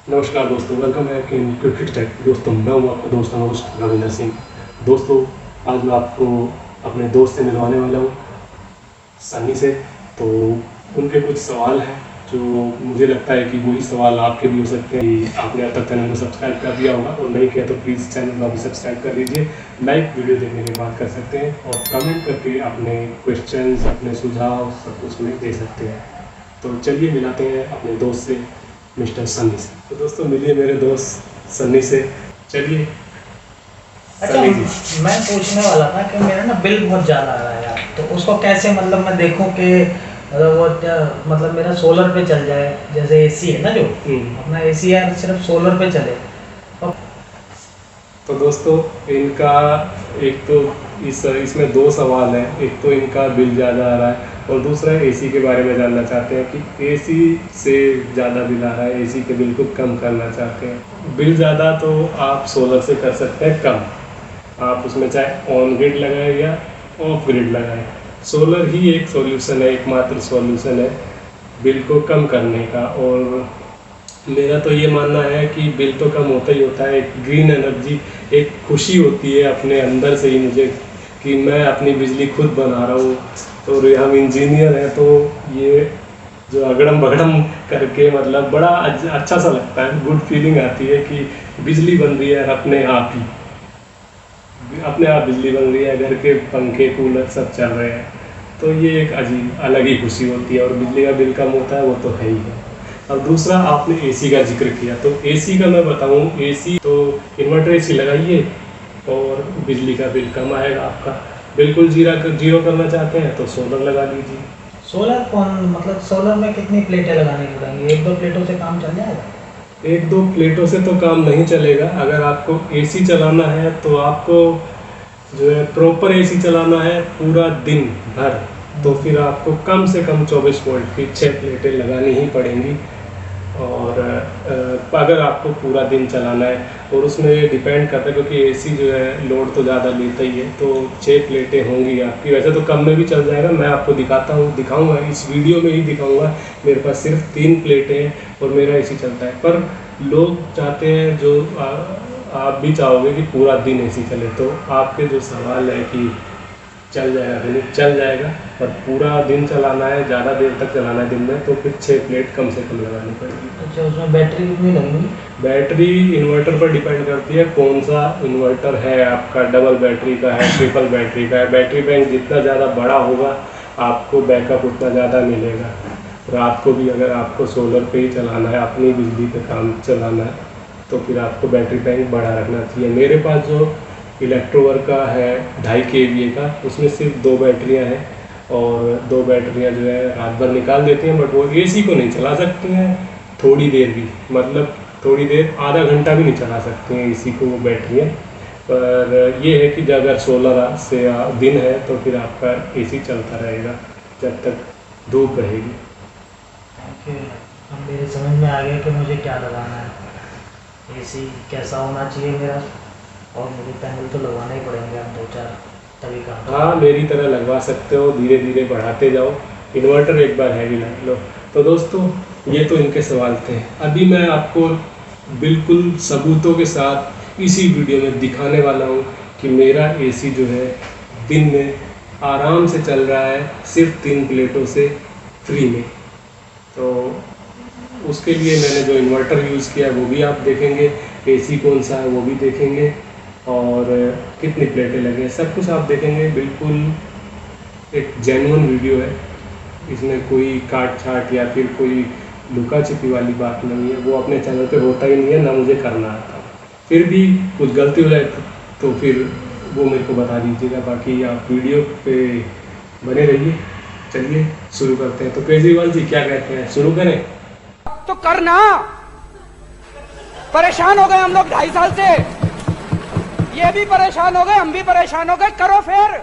नमस्कार दोस्तों, welcome back in cricket tech. दोस्तों मैं हूं आपका दोस्त होस्ट रविंदर सिंह। दोस्तों आज मैं आपको अपने दोस्त से मिलवाने वाला हूं, सन्नी से। तो उनके कुछ सवाल हैं जो मुझे लगता है कि वही सवाल आपके भी हो सकते हैं। कि आपने अब तक चैनल को सब्सक्राइब कर दिया होगा और नहीं किया तो प्लीज़ चैनल को अभी सब्सक्राइब कर लीजिए। लाइक वीडियो देखने के बाद कर सकते हैं और कमेंट करके अपने क्वेश्चंस, अपने सुझाव सब कुछ में दे सकते हैं। तो चलिए मिलाते हैं अपने दोस्त से, मिस्टर सन्नी से। तो दोस्तों मिलिए मेरे दोस्त सन्नी से। चलिए अच्छा, सन्नी जी। मैं पूछने वाला था कि मेरा ना बिल बहुत ज़्यादा आ रहा है यार, तो उसको कैसे मतलब मैं देखूं कि वो मतलब मेरा सोलर पे चल जाए। जैसे एसी है ना, जो अपना एसी यार सिर्फ सोलर पे चले। तो दोस्तों इनका एक तो इसमें दो सवाल हैं। एक तो इनका बिल ज़्यादा आ रहा है और दूसरा एसी के बारे में जानना चाहते हैं कि एसी से ज़्यादा बिल आ रहा है, एसी के बिल को कम करना चाहते हैं। बिल ज़्यादा तो आप सोलर से कर सकते हैं कम। आप उसमें चाहे ऑन ग्रिड लगाएं या ऑफ ग्रिड लगाएं, सोलर ही एक सॉल्यूशन है, एकमात्र सॉल्यूशन है बिल को कम करने का। और मेरा तो ये मानना है कि बिल तो कम होता ही होता है। एक ग्रीन एनर्जी, एक खुशी होती है अपने अंदर से ही मुझे कि मैं अपनी बिजली खुद बना रहा हूँ। तो हम इंजीनियर हैं तो ये जो अगड़म बगड़म करके मतलब बड़ा अच्छा सा लगता है, गुड फीलिंग आती है कि बिजली बन रही है अपने आप ही, अपने आप बिजली बन रही है, घर के पंखे कूलर सब चल रहे हैं। तो ये एक अजीब अलग ही खुशी होती है। और बिजली का बिल कम होता है वो तो है ही है। अब दूसरा आपने एसी का जिक्र किया, तो एसी का मैं बताऊं, एसी तो इन्वर्टर एसी लगाइए और बिजली का बिल कम आएगा आपका। बिल्कुल जीरो करना चाहते हैं तो सोलर लगा लीजिए। सोलर कौन, मतलब सोलर में कितनी प्लेटें लगानी पड़ेंगी? एक दो प्लेटों से काम चल जाएगा? एक दो प्लेटों से तो काम नहीं चलेगा। अगर आपको एसी चलाना है तो आपको जो है प्रॉपर एसी चलाना है पूरा दिन भर, तो फिर आपको कम से कम 24 वोल्ट की 6 प्लेटें लगानी ही पड़ेंगी। और अगर आपको पूरा दिन चलाना है, और उसमें ये डिपेंड करता है क्योंकि एसी जो है लोड तो ज़्यादा लेता ही है, तो 6 प्लेटें होंगी आपकी। वैसे तो कम में भी चल जाएगा, मैं आपको दिखाऊंगा इस वीडियो में ही दिखाऊंगा। मेरे पास सिर्फ 3 प्लेटें हैं और मेरा एसी चलता है। पर लोग चाहते हैं जो आप भी चाहोगे कि पूरा दिन एसी चले। तो आपके जो सवाल है कि चल जाएगा कि नहीं, चल जाएगा। पर पूरा दिन चलाना है, ज़्यादा देर तक चलाना है दिन में, तो फिर 6 प्लेट कम से कम लगानी पड़ेगी। अच्छा, उसमें बैटरी कितनी लगेगी? बैटरी इन्वर्टर पर डिपेंड करती है, कौन सा इन्वर्टर है आपका, डबल बैटरी का है, ट्रिपल बैटरी का है। बैटरी बैंक जितना ज़्यादा बड़ा होगा आपको बैकअप उतना ज़्यादा मिलेगा। रात को भी अगर आपको सोलर पे ही चलाना है, अपनी बिजली पे काम चलाना है, तो फिर आपको बैटरी बैंक बड़ा रखना चाहिए। मेरे पास जो इलेक्ट्रोवर्क का है 2.5 kVA का, उसमें सिर्फ 2 बैटरियाँ हैं और 2 बैटरियाँ जो है रात भर निकाल देती हैं। बट वो एसी को नहीं चला सकती हैं थोड़ी देर भी, मतलब थोड़ी देर, आधा घंटा भी नहीं चला सकती हैं एसी को वो बैटरियाँ। पर ये है कि जब अगर सोलर से दिन है तो फिर आपका एसी चलता रहेगा जब तक धूप रहेगी। ओके, अब मेरे समझ में आ गया कि मुझे क्या लगाना है, एसी कैसा होना चाहिए मेरा, और मुझे पैनल तो लगवाना ही पड़ेंगे अब 2-4, तभी काम हाँ, मेरी तरह लगवा सकते हो, धीरे धीरे बढ़ाते जाओ। इन्वर्टर एक बार हैवी लगा लो। तो दोस्तों ये तो इनके सवाल थे। अभी मैं आपको बिल्कुल सबूतों के साथ इसी वीडियो में दिखाने वाला हूँ कि मेरा एसी जो है दिन में आराम से चल रहा है सिर्फ 3 प्लेटों से फ्री में। तो उसके लिए मैंने जो इन्वर्टर यूज़ किया है वो भी आप देखेंगे, एसी कौन सा है वो भी देखेंगे, और कितनी प्लेटें लगे हैं सब कुछ आप देखेंगे। बिल्कुल एक जेन्युइन वीडियो है, इसमें कोई काट छाट या फिर कोई लुका छिपी वाली बात नहीं है। वो अपने चैनल पे होता ही नहीं है, ना मुझे करना आता। फिर भी कुछ गलती हो जाए तो फिर वो मेरे को बता दीजिएगा। बाकी आप वीडियो पे बने रहिए। चलिए शुरू करते हैं। तो केजरीवाल जी क्या कहते हैं, शुरू करें? तो करना, परेशान हो गए हम लोग 2.5 साल से, ये भी परेशान हो गए, हम भी परेशान हो गए, करो फिर।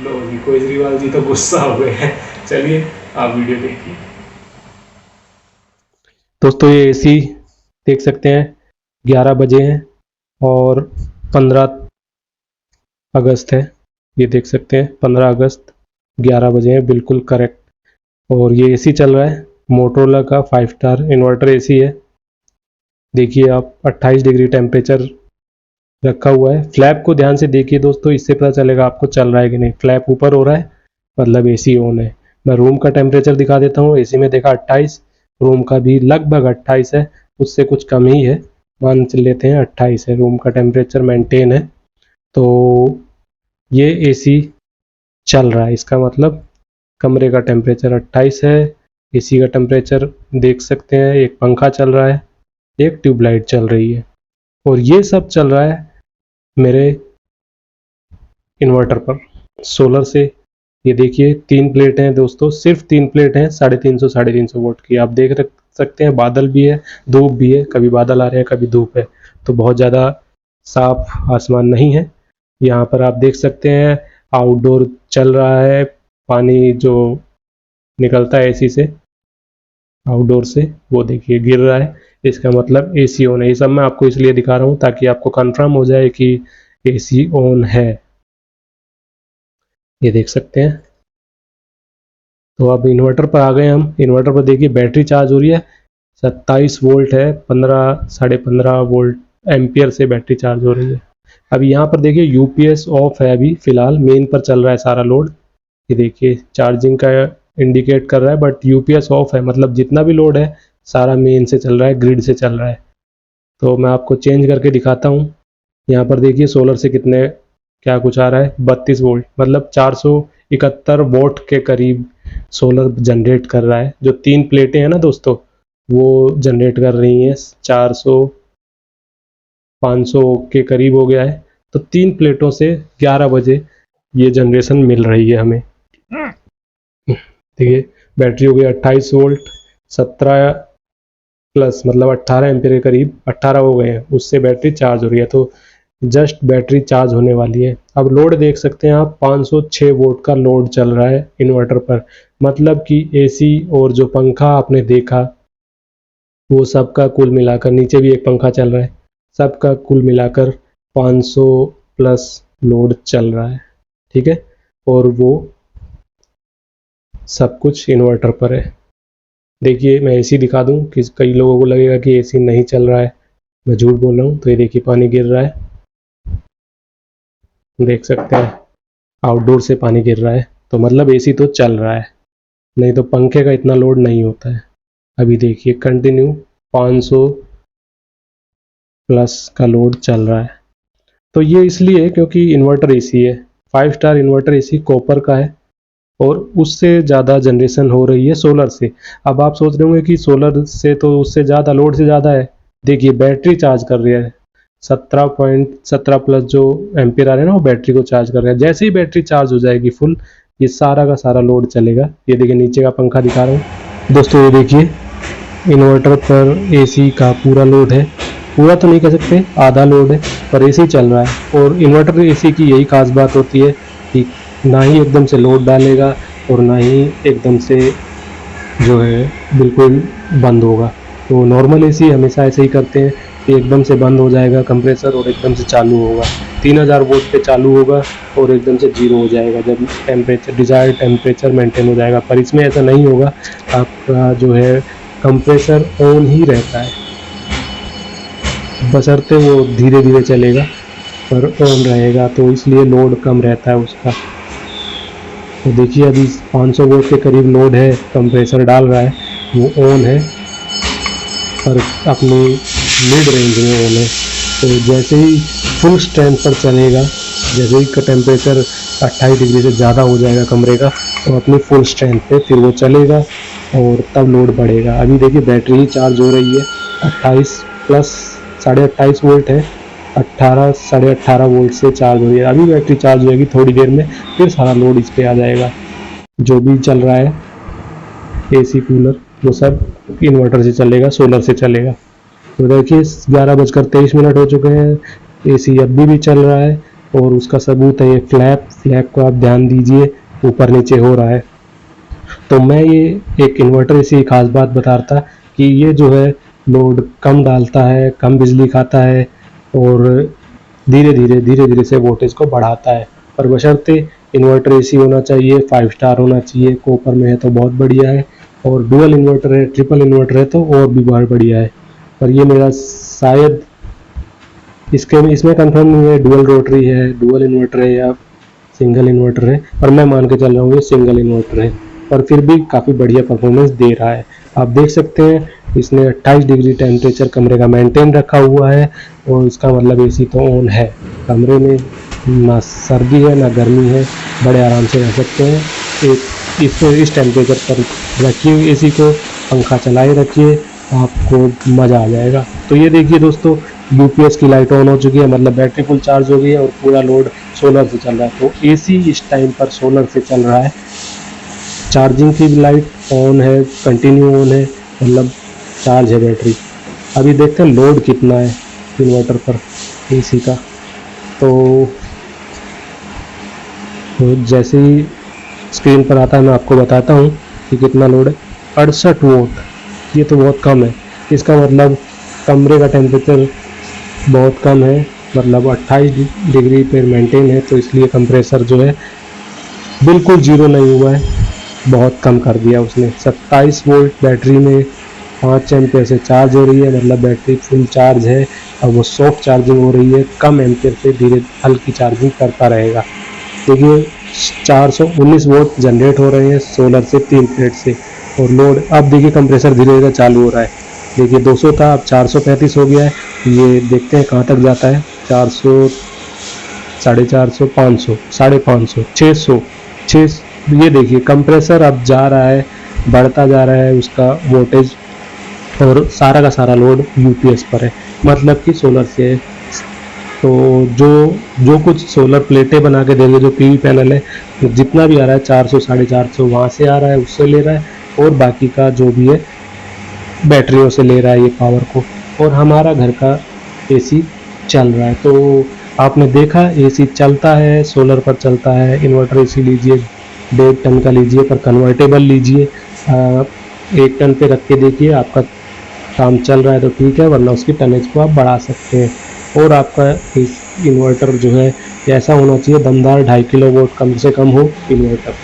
लो जी, केजरीवाल जी तो गुस्सा हो गए हैं। चलिए आप वीडियो देखिए। दोस्तों ये एसी देख सकते हैं 11 बजे हैं और 15 अगस्त है। ये देख सकते हैं 15 अगस्त 11 बजे हैं, बिल्कुल करेक्ट। और ये एसी चल रहा है मोटोरोला का 5 स्टार इन्वर्टर एसी है। देखिए आप 28 डिग्री टेम्परेचर रखा हुआ है। फ्लैप को ध्यान से देखिए दोस्तों, इससे पता चलेगा आपको चल रहा है कि नहीं। फ्लैप ऊपर हो रहा है मतलब एसी ऑन है। मैं रूम का टेम्परेचर दिखा देता हूँ। एसी में देखा 28, रूम का भी लगभग 28 है, उससे कुछ कम ही है, मान लेते हैं 28 है। रूम का टेम्परेचर मेंटेन है, तो ये एसी चल रहा है। इसका मतलब कमरे का टेम्परेचर 28 है। एसी का टेम्परेचर देख सकते हैं, एक पंखा चल रहा है, एक ट्यूबलाइट चल रही है, और ये सब चल रहा है मेरे इन्वर्टर पर सोलर से। ये देखिए 3 प्लेट हैं दोस्तों, सिर्फ 3 प्लेट हैं 350 वोल्ट की। आप देख सकते हैं बादल भी है, धूप भी है, कभी बादल आ रहे हैं कभी धूप है, तो बहुत ज़्यादा साफ आसमान नहीं है। यहाँ पर आप देख सकते हैं आउटडोर चल रहा है, पानी जो निकलता है एसी से आउटडोर से वो देखिए गिर रहा है, इसका मतलब एसी ऑन है। ये सब मैं आपको इसलिए दिखा रहा हूँ ताकि आपको कंफर्म हो जाए कि एसी ऑन है। ये देख सकते हैं। तो अब इन्वर्टर पर आ गए हम। इन्वर्टर पर देखिए बैटरी चार्ज हो रही है, 27 वोल्ट है, 15 वोल्ट एम्पियर से बैटरी चार्ज हो रही है। अभी यहाँ पर देखिए यूपीएस ऑफ है, अभी फिलहाल मेन पर चल रहा है सारा लोड। ये देखिए चार्जिंग का इंडिकेट कर रहा है, बट यूपीएस ऑफ है, मतलब जितना भी लोड है सारा मेन से चल रहा है, ग्रिड से चल रहा है। तो मैं आपको चेंज करके दिखाता हूँ। यहाँ पर देखिए सोलर से कितने क्या कुछ आ रहा है, 32 वोल्ट, मतलब 471 वोल्ट के करीब सोलर जनरेट कर रहा है। जो 3 प्लेटें हैं ना दोस्तों, वो जनरेट कर रही हैं 400-500 के करीब हो गया है। तो 3 प्लेटों से 11 बजे ये जनरेशन मिल रही है हमें। देखिए बैटरी हो गई 28 वोल्ट, 17 प्लस मतलब 18 एम्पीयर के करीब, 18 हो गए हैं, उससे बैटरी चार्ज हो रही है। तो जस्ट बैटरी चार्ज होने वाली है। अब लोड देख सकते हैं आप, 506 वोल्ट का लोड चल रहा है इन्वर्टर पर, मतलब कि एसी और जो पंखा आपने देखा वो सबका कुल मिलाकर, नीचे भी एक पंखा चल रहा है, सबका कुल मिलाकर 500 प्लस लोड चल रहा है, ठीक है। और वो सब कुछ इन्वर्टर पर है। देखिए मैं एसी दिखा दूं कि कई लोगों को लगेगा कि एसी नहीं चल रहा है, मैं झूठ बोल रहा हूँ। तो ये देखिए पानी गिर रहा है, देख सकते हैं आउटडोर से पानी गिर रहा है, तो मतलब एसी तो चल रहा है, नहीं तो पंखे का इतना लोड नहीं होता है। अभी देखिए कंटिन्यू 500 प्लस का लोड चल रहा है। तो ये इसलिए क्योंकि इन्वर्टर एसी है, 5 स्टार इन्वर्टर एसी कॉपर का है, और उससे ज़्यादा जनरेशन हो रही है सोलर से। अब आप सोच रहे होंगे कि सोलर से तो उससे ज़्यादा लोड से ज़्यादा है। देखिए बैटरी चार्ज कर रही है, 17.17 प्लस जो एम्पियर आ रहे हैं ना, वो बैटरी को चार्ज कर रहे हैं। जैसे ही बैटरी चार्ज हो जाएगी फुल, ये सारा का सारा लोड चलेगा। ये देखिए नीचे का पंखा दिखा रहा हूँ दोस्तों, ये देखिए इन्वर्टर पर एसी का पूरा लोड है, पूरा तो नहीं कह सकते, आधा लोड है, पर एसी चल रहा है। और इन्वर्टर एसी की यही खास बात होती है कि ना ही एकदम से लोड डालेगा और ना ही एकदम से जो है बिल्कुल बंद होगा। तो नॉर्मल एसी हमेशा ऐसे ही करते हैं कि एकदम से बंद हो जाएगा कंप्रेसर और एकदम से चालू होगा, 3000 वोल्ट पे चालू होगा और एकदम से 0 हो जाएगा जब टेम्परेचर डिजायर्ड टेम्परेचर मेंटेन हो जाएगा। पर इसमें ऐसा नहीं होगा, आपका जो है कंप्रेसर ऑन ही रहता है, बशर्ते वो धीरे धीरे चलेगा पर ऑन रहेगा, तो इसलिए लोड कम रहता है उसका। तो देखिए अभी 500 वोल्ट के करीब लोड है, कंप्रेसर डाल रहा है, वो ऑन है पर अपनी मिड रेंज में ऑन है। तो जैसे ही फुल स्ट्रेंथ पर चलेगा, जैसे ही का टेम्परेचर 28 डिग्री से ज़्यादा हो जाएगा कमरे का, तो अपनी फुल स्ट्रेंथ पे फिर वो चलेगा और तब लोड बढ़ेगा। अभी देखिए बैटरी ही चार्ज हो रही है, 28 प्लस 28.5 वोल्ट है, 18 साढ़े 18 वोल्ट से चार्ज हो रही है। अभी बैटरी चार्ज होगी थोड़ी देर में, फिर सारा लोड इस पे आ जाएगा। जो भी चल रहा है एसी कूलर वो सब इन्वर्टर से चलेगा, सोलर से चलेगा। तो देखिए 11:23 हो चुके हैं, एसी अभी भी चल रहा है और उसका सबूत है ये फ्लैप को आप ध्यान दीजिए ऊपर नीचे हो रहा है। तो मैं ये एक इन्वर्टर एसी खास बात बता रहा था कि ये जो है लोड कम डालता है, कम बिजली खाता है और धीरे धीरे से वोल्टेज को बढ़ाता है, पर बशर्ते इन्वर्टर एसी होना चाहिए, 5 स्टार होना चाहिए। कॉपर में है तो बहुत बढ़िया है, और डुअल इन्वर्टर है, ट्रिपल इन्वर्टर है तो और भी बहुत बढ़िया है। पर ये मेरा शायद इसमें कंफर्म नहीं है डुअल रोटरी है, डुअल इन्वर्टर है या सिंगल इन्वर्टर है, और मैं मान के चल रहा हूँ ये सिंगल इन्वर्टर है, और फिर भी काफ़ी बढ़िया परफॉर्मेंस दे रहा है। आप देख सकते हैं इसने 28 डिग्री टेम्परेचर कमरे का मेंटेन रखा हुआ है, और इसका मतलब एसी तो ऑन है। कमरे में ना सर्दी है ना गर्मी है, बड़े आराम से रह सकते हैं। इस टेम्परेचर पर रखिए एसी को, पंखा चलाए रखिए, आपको मज़ा आ जाएगा। तो ये देखिए दोस्तों, यूपीएस की लाइट ऑन हो चुकी है, मतलब बैटरी फुल चार्ज हो गई है और पूरा लोड सोलर से चल रहा है। तो एसी इस टाइम पर सोलर से चल रहा है। चार्जिंग की लाइट ऑन है, कंटिन्यू ऑन है, मतलब चार्ज है बैटरी। अभी देखते हैं लोड कितना है इन्वर्टर पर एसी का। तो जैसे ही स्क्रीन पर आता है मैं आपको बताता हूँ कि कितना लोड है। 68 वोल्ट, ये तो बहुत कम है। इसका मतलब कमरे का टेम्परेचर बहुत कम है, मतलब 28 डिग्री पर मेंटेन है, तो इसलिए कंप्रेसर जो है बिल्कुल जीरो नहीं हुआ है, बहुत कम कर दिया उसने। 27 वोल्ट बैटरी में 5 एम्पियर से चार्ज हो रही है, मतलब बैटरी फुल चार्ज है, और वो सॉफ्ट चार्जिंग हो रही है, कम एम्पियर से धीरे हल्की चार्जिंग करता रहेगा। देखिए 419 वोल्ट जनरेट हो रहे हैं सोलर से 3 प्लेट से, और लोड अब देखिए कंप्रेसर धीरे धीरे चालू हो रहा है। देखिए 200 था, अब 435 हो गया है। ये देखते हैं कहाँ तक जाता है। 400, 450, 500, 550, 600, 6, ये देखिए कंप्रेसर अब जा रहा है, बढ़ता जा रहा है उसका वोल्टेज, और सारा का सारा लोड यूपीएस पर है, मतलब कि सोलर से है। तो जो कुछ सोलर प्लेटें बना के देंगे, जो पीवी पैनल है, जितना भी आ रहा है 400, 450 वहाँ से आ रहा है, उससे ले रहा है, और बाकी का जो भी है बैटरियों से ले रहा है ये पावर को, और हमारा घर का एसी चल रहा है। तो आपने देखा एसी चलता है, सोलर पर चलता है। इन्वर्टर एसी लीजिए 1.5 टन का लीजिए, पर कन्वर्टेबल लीजिए। 1 टन पे रख के देखिए, आपका काम चल रहा है तो ठीक है, वरना उसकी टनेज को आप बढ़ा सकते हैं। और आपका इस इन्वर्टर जो है ऐसा होना चाहिए दमदार, 2.5 किलोवाट कम से कम हो इन्वर्टर,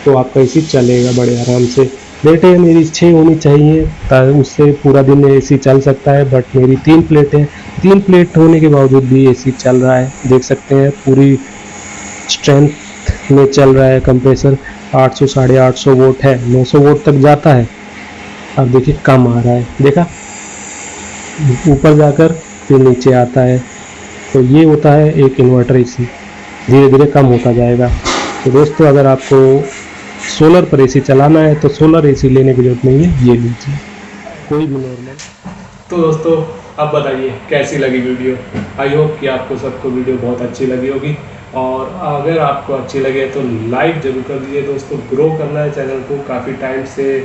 तो आपका एसी चलेगा बड़े आराम से। प्लेटें मेरी 6 होनी चाहिए, उससे पूरा दिन एसी चल सकता है, बट मेरी 3 प्लेटें, 3 प्लेट होने के बावजूद भी एसी चल रहा है। देख सकते हैं पूरी स्ट्रेंथ में चल रहा है कंप्रेसर। 800, 850 वोल्ट है, 900 वोल्ट तक जाता है। अब देखिए कम आ रहा है, देखा, ऊपर जाकर फिर नीचे आता है। तो ये होता है एक इन्वर्टर एसी, धीरे धीरे कम होता जाएगा। तो दोस्तों, अगर आपको सोलर पर एसी चलाना है तो सोलर एसी लेने की जरूरत नहीं है, ये लीजिए कोई भी नॉर्मल। तो दोस्तों, अब बताइए कैसी लगी वीडियो। आई होप कि आपको सबको वीडियो बहुत अच्छी लगी होगी, और अगर आपको अच्छी लगे तो लाइक ज़रूर कर दीजिए दोस्तों। ग्रो करना है चैनल को, काफ़ी टाइम से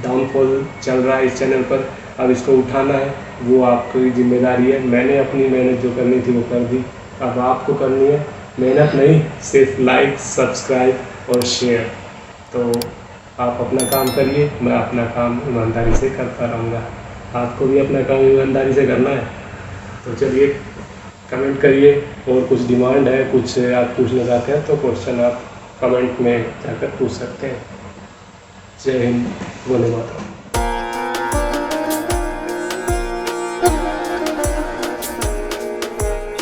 डाउनफॉल चल रहा है इस चैनल पर, अब इसको उठाना है, वो आपकी जिम्मेदारी है। मैंने अपनी मेहनत जो करनी थी वो कर दी, अब आपको करनी है। मेहनत नहीं, सिर्फ लाइक, सब्सक्राइब और शेयर। तो आप अपना काम करिए, मैं अपना काम ईमानदारी से करता रहूँगा। आपको भी अपना काम ईमानदारी से करना है। तो चलिए कमेंट करिए, और कुछ डिमांड है, कुछ आप पूछना चाहते हैं तो क्वेश्चन आप कमेंट में जाकर पूछ सकते हैं। जय हिंद, बोले मातरम।